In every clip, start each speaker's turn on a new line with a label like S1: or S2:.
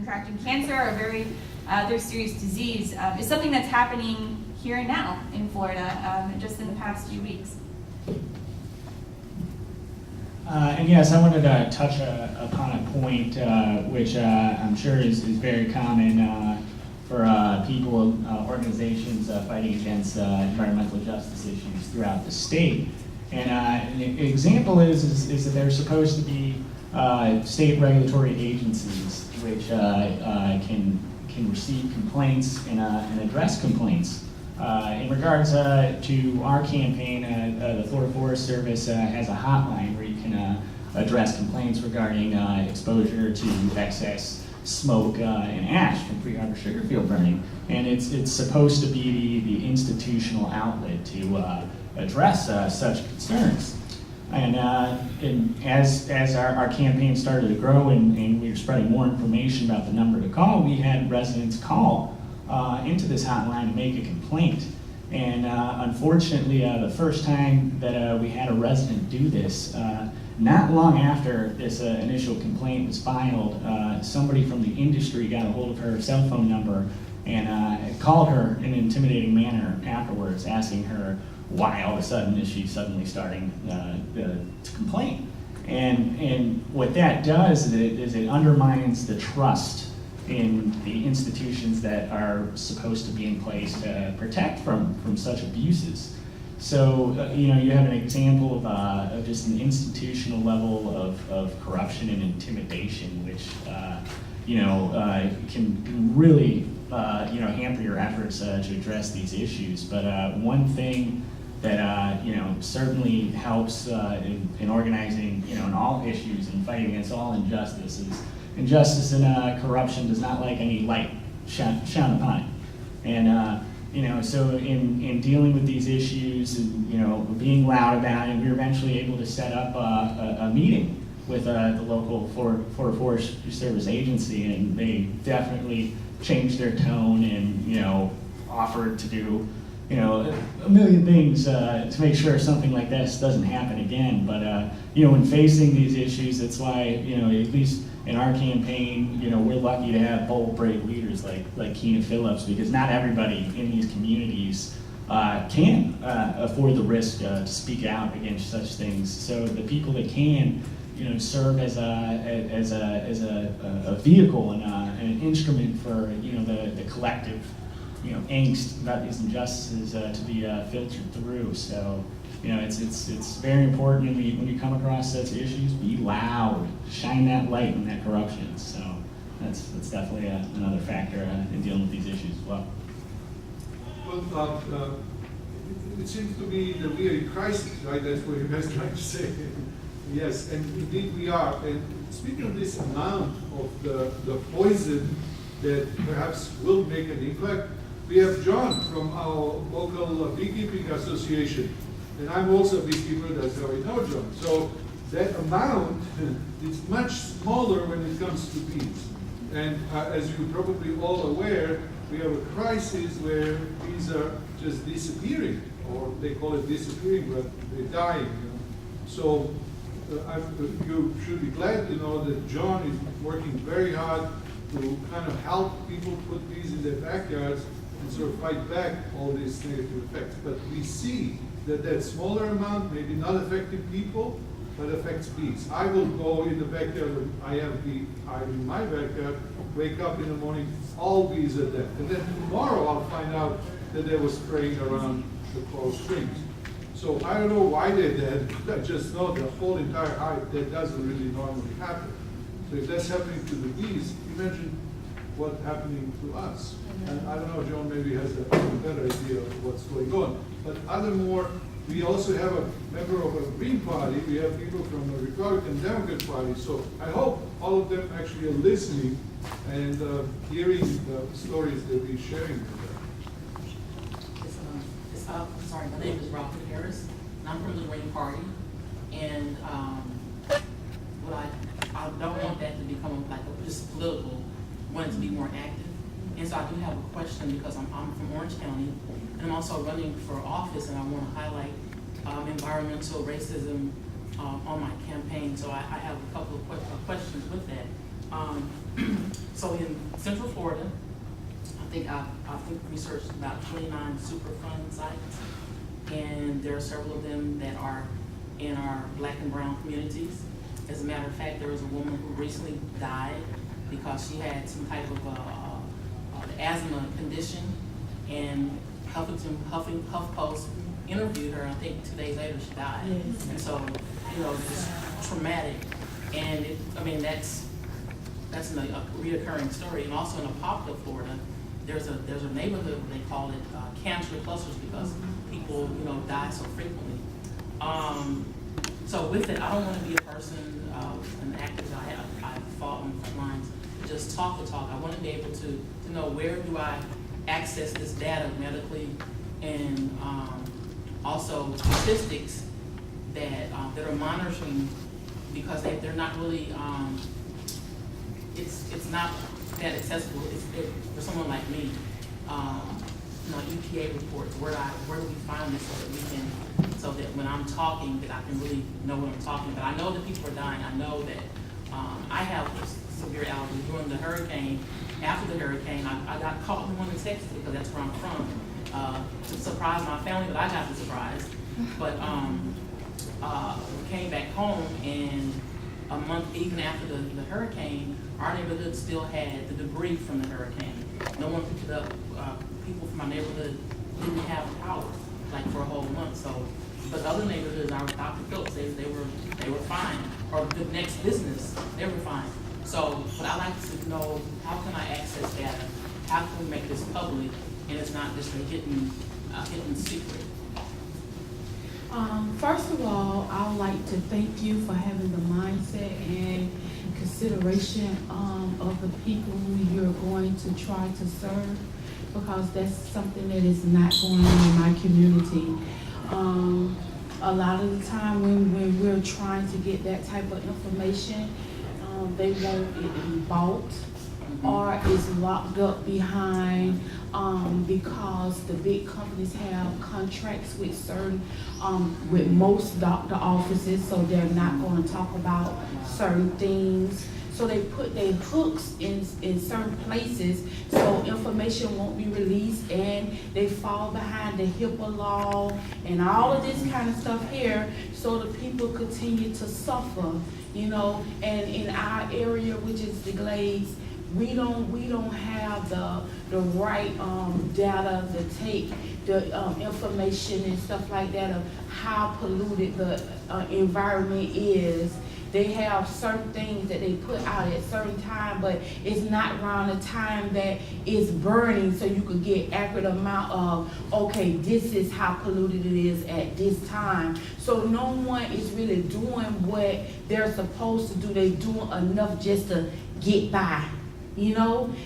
S1: contracting cancer or a very serious disease is something that's happening here and now in Florida, just in the past few weeks.
S2: And yes, I wanted to touch upon a point which I'm sure is very common for people, organizations fighting against environmental justice issues throughout the state. And an example is that there's supposed to be state regulatory agencies which can receive complaints and address complaints. In regards to our campaign, the Florida Forest Service has a hotline where you can address complaints regarding exposure to excess smoke and ash from pre-harvest sugar field burning. And it's supposed to be the institutional outlet to address such concerns. And as our campaign started to grow and we were spreading more information about the number to call, we had residents call into this hotline to make a complaint. And unfortunately, the first time that we had a resident do this, not long after this initial complaint was filed, somebody from the industry got a hold of her cell phone number and called her in an intimidating manner afterwards, asking her why all of a sudden is she suddenly starting to complain. And what that does is it undermines the trust in the institutions that are supposed to be in place to protect from such abuses. So, you have an example of just an institutional level of corruption and intimidation, which, can really, hamper your efforts to address these issues. But one thing that, certainly helps in organizing, in all issues and fighting against all injustice is injustice and corruption does not like any light shone upon it. And, so in dealing with these issues and, being loud about it, we were eventually able to set up a meeting with the local Florida Forest Service agency, and they definitely changed their tone and, offered to do, a million things to make sure something like this doesn't happen again. But, when facing these issues, that's why, at least in our campaign, we're lucky to have bold, brave leaders like Keena Phillips, because not everybody in these communities can afford the risk to speak out against such things. So the people that can, serve as a vehicle and an instrument for the collective angst about these injustices to be filtered through. So it's very important when you come across such issues, be loud, shine that light on that corruption. So that's definitely another factor in dealing with these issues as well.
S3: Well, it seems to me that we are in crisis, right? That's what you guys are trying to say. Yes, and indeed we are. And speaking of this amount of the poison that perhaps will make an impact, we have John from our local beekeeping association. And I'm also a beekeeper, that's how I know John. So that amount is much smaller when it comes to bees. And as you're probably all aware, we have a crisis where bees are just disappearing, or they call it disappearing, but they're dying. So you should be glad to know that John is working very hard to kind of help people put bees in their backyards and sort of fight back all these negative effects. But we see that smaller amount maybe not affecting people, but affects bees. I will go in the backyard, I have bee hive in my backyard, wake up in the morning, all bees are dead. And then tomorrow I'll find out that they were spraying around the coral springs. So I don't know why they're dead, I just know the whole entire hive, that doesn't really normally happen. So if that's happening to the bees, imagine what's happening to us. And I don't know, John maybe has a better idea of what's going on. But furthermore, we also have a member of a Green Party. We have people from the Republican Democrat Party. So I hope all of them actually are listening and hearing the stories that we're sharing with them.
S4: Sorry, my name is Robert Harris, and I'm from the Green Party. And I don't want that to become like just political. I want it to be more active. And so I do have a question because I'm from Orange County, and I'm also running for office, and I want to highlight environmental racism on my campaign. So I have a couple of questions with that. So in Central Florida, I think researched about 29 Superfund sites, and there are several of them that are in our Black and brown communities. As a matter of fact, there was a woman who recently died because she had some type of asthma condition, and HuffPost interviewed her. I think 2 days later she died.
S5: Yes.
S4: And so, just traumatic. And that's a reoccurring story. And also in Apopka, Florida, there's a neighborhood, they call it cancer clusters, because people, die so frequently. So with it, I don't want to be a person, an activist. I fought on the front lines, just talk the talk. I want to be able to know where do I access this data medically, and also statistics that are monitoring, because they're not really, it's not that accessible. For someone like me, EPA reports, where do we find this so that when I'm talking, that I can really know what I'm talking about. I know that people are dying. I know that I have severe allergies. During the hurricane, after the hurricane, I got caught in one in Texas, because that's where I'm from, to surprise my family, but I got the surprise. But came back home, and a month even after the hurricane, our neighborhood still had the debris from the hurricane. No one picked it up. People from my neighborhood didn't have power, for a whole month. So, but other neighborhoods, our Dr. Phillips, they were fine. Or the next business, they were fine. So, but I like to know, how can I access data? How can we make this public, and it's not just a hidden secret?
S5: First of all, I would like to thank you for having the mindset and consideration of the people who you're going to try to serve, because that's something that is not going on in my community. A lot of the time when we're trying to get that type of information, they want it in bulk, or is locked up behind because the big companies have contracts with certain, with most doctor offices, so they're not going to talk about certain things. So they put their hooks in certain places so information won't be released, and they fall behind the HIPAA law and all of this kind of stuff here, so the people continue to suffer, and in our area, which is the Glades, we don't have the right data to take the information and stuff like that of how polluted the environment is. They have certain things that they put out at certain time, but it's not around the time that it's burning, so you could get accurate amount of, okay, this is how polluted it is at this time. So no one is really doing what they're supposed to do. They're doing enough just to get by.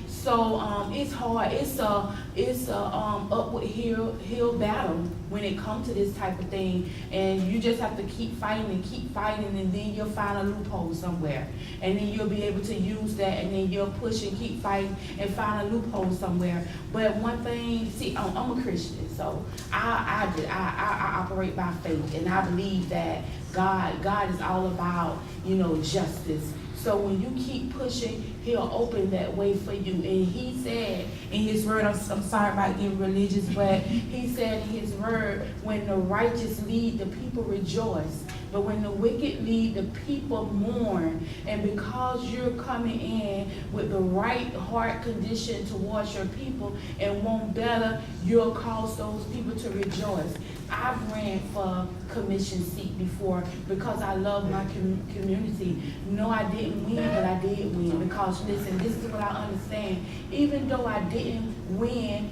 S5: So it's hard. It's a upward hill battle when it comes to this type of thing, and you just have to keep fighting, and then you'll find a loophole somewhere, and then you'll be able to use that, and then you'll push and keep fighting and find a loophole somewhere. But one thing, see, I'm a Christian, so I operate by faith, and I believe that God is all about justice. So when you keep pushing, he'll open that way for you. And he said in his word, I'm sorry about getting religious, but he said in his word, when the righteous lead, the people rejoice. But when the wicked lead, the people mourn. And because you're coming in with the right heart condition towards your people and want better, you'll cause those people to rejoice. I've ran for commission seat before because I love my community. No, I didn't win, but I did win. Because listen, this is what I understand. Even though I didn't win,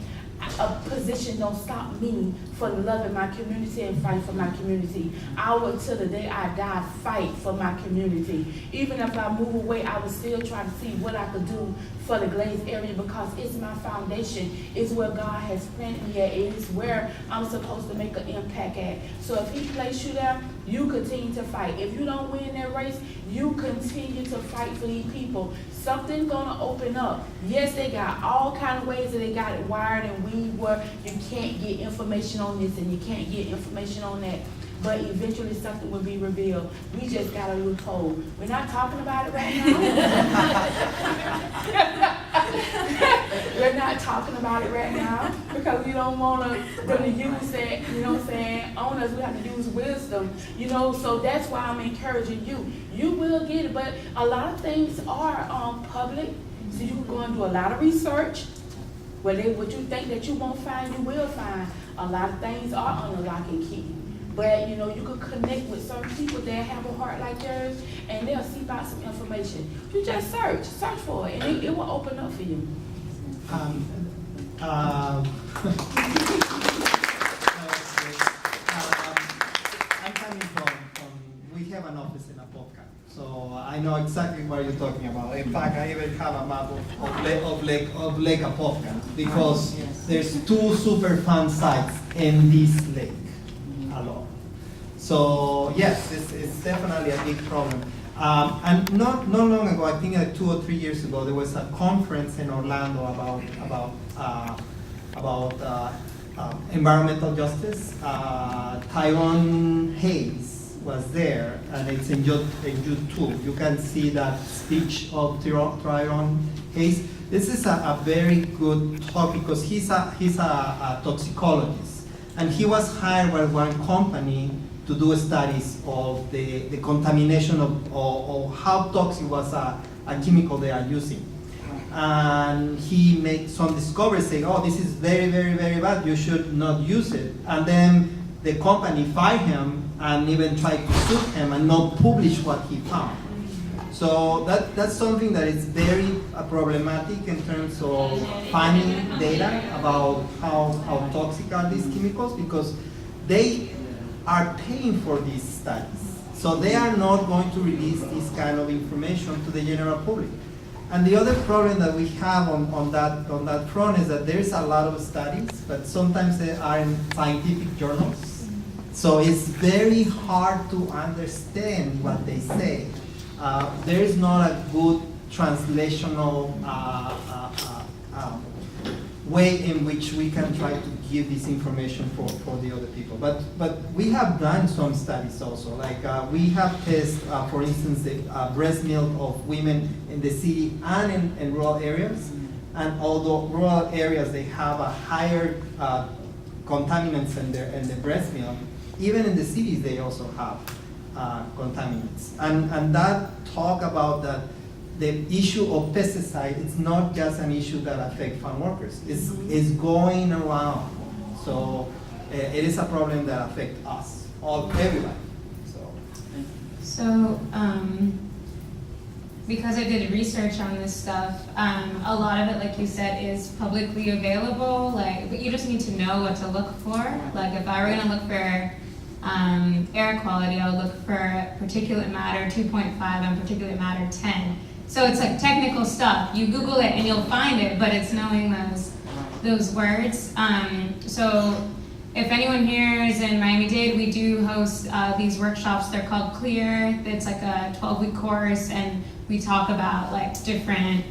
S5: a position don't stop me from loving my community and fight for my community. I will, till the day I die, fight for my community. Even if I move away, I will still try to see what I could do for the Glades area, because it's my foundation. It's where God has planted me at. It is where I'm supposed to make an impact at. So if he placed you there, you continue to fight. If you don't win that race, you continue to fight for these people. Something's gonna open up. Yes, they got all kind of ways that they got it wired and weaved where you can't get information on this and you can't get information on that. but eventually something will be revealed. We just got a loophole. We're not talking about it right now. We're not talking about it right now because we don't want them to use that, you know what I'm saying, on us. We have to use wisdom, you know, so that's why I'm encouraging you. You will get it, but a lot of things are public, so you can go and do a lot of research. What you think that you won't find, you will find. A lot of things are under lock and key. But, you know, you can connect with certain people that have a heart like yours, and they'll seep out some information. You just search for it, and it will open up for you.
S6: I'm coming from, we have an office in Apopka, so I know exactly what you're talking about. In fact, I even have a map of Lake Apopka, because there's 2 super fun sites in this lake alone. So yes, it's definitely a big problem. And not long ago, I think 2 or 3 years ago, there was a conference in Orlando about environmental justice. Tyrone Hayes was there, and it's in YouTube. You can see that speech of Tyrone Hayes. This is a very good talk because he's a toxicologist, and he was hired by one company to do studies of the contamination of how toxic was a chemical they are using. And he made some discoveries saying, oh, this is very, very, very bad, you should not use it. And then the company fired him and even tried to sue him and not publish what he found. So that's something that is very problematic in terms of finding data about how toxic are these chemicals, because they are paying for these studies. So they are not going to release this kind of information to the general public. And the other problem that we have on that front is that there's a lot of studies, but sometimes they are in scientific journals. So it's very hard to understand what they say. There is not a good translational way in which we can try to give this information for the other people. But we have done some studies also. Like we have tested, for instance, the breast milk of women in the city and in rural areas. And although rural areas, they have a higher contaminants in the breast milk, even in the cities, they also have contaminants. And that talk about that the issue of pesticide, it's not just an issue that affects farm workers. It's going around. So it is a problem that affects us, everybody.
S7: So because I did research on this stuff, a lot of it, like you said, is publicly available. But you just need to know what to look for. Like if I were going to look for air quality, I would look for particulate matter 2.5 and particulate matter 10. So it's like technical stuff. You Google it and you'll find it, but it's knowing those words. So if anyone here is in Miami-Dade, we do host these workshops. They're called CLEAR. It's like a 12-week course, and we talk about different,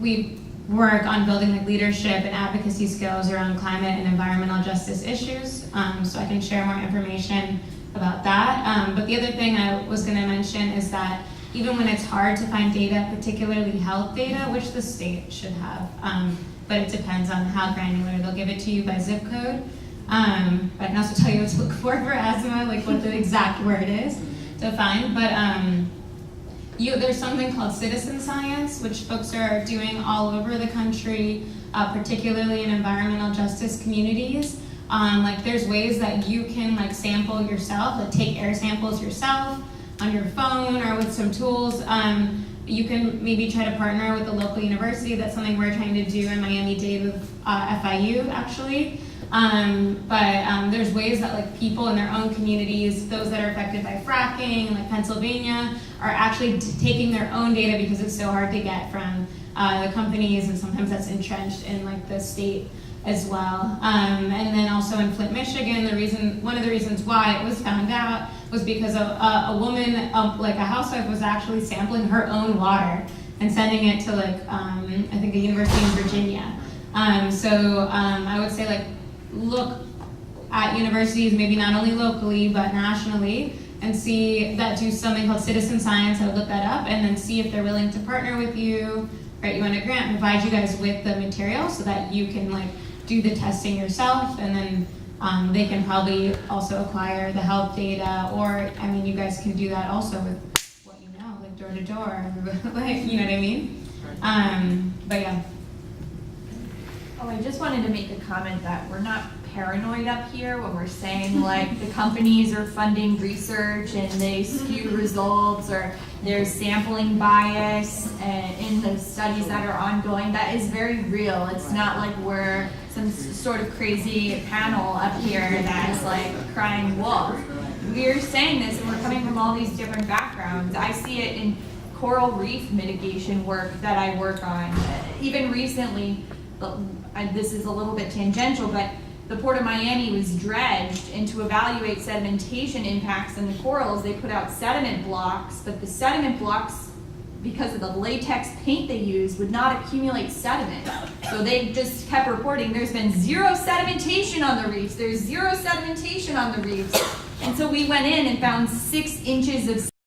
S7: we work on building leadership and advocacy skills around climate and environmental justice issues. So I can share more information about that. But the other thing I was going to mention is that even when it's hard to find data, particularly health data, which the state should have, but it depends on how granular. They'll give it to you by zip code. But I can also tell you what to look for asthma, what the exact word is to find. But there's something called citizen science, which folks are doing all over the country, particularly in environmental justice communities. There's ways that you can sample yourself, take air samples yourself on your phone or with some tools. You can maybe try to partner with a local university. That's something we're trying to do in Miami-Dade with FIU, actually. But there's ways that people in their own communities, those that are affected by fracking, like Pennsylvania, are actually taking their own data because it's so hard to get from the companies, and sometimes that's entrenched in the state as well. And then also in Flint, Michigan, one of the reasons why it was found out was because a woman, a housewife, was actually sampling her own water and sending it to I think a university in Virginia. So I would say look at universities, maybe not only locally, but nationally, and see that do something called citizen science. I would look that up and then see if they're willing to partner with you, write you on a grant, provide you guys with the material so that you can like do the testing yourself, and then they can probably also acquire the health data, or I mean, you guys can do that also with what you know, like door to door, like, you know what I mean? But yeah.
S1: Oh, I just wanted to make a comment that we're not paranoid up here when we're saying like the companies are funding research and they skew results, or there's sampling bias in the studies that are ongoing. That is very real. It's not like we're some sort of crazy panel up here that's like crying wolf. We're saying this and we're coming from all these different backgrounds. I see it in coral reef mitigation work that I work on. Even recently, this is a little bit tangential, but the Port of Miami was dredged, and to evaluate sedimentation impacts in the corals, they put out sediment blocks, but the sediment blocks, because of the latex paint they used, would not accumulate sediment. So they just kept reporting there's been zero sedimentation on the reefs, there's zero sedimentation on the reefs. And so we went in and found 6 inches of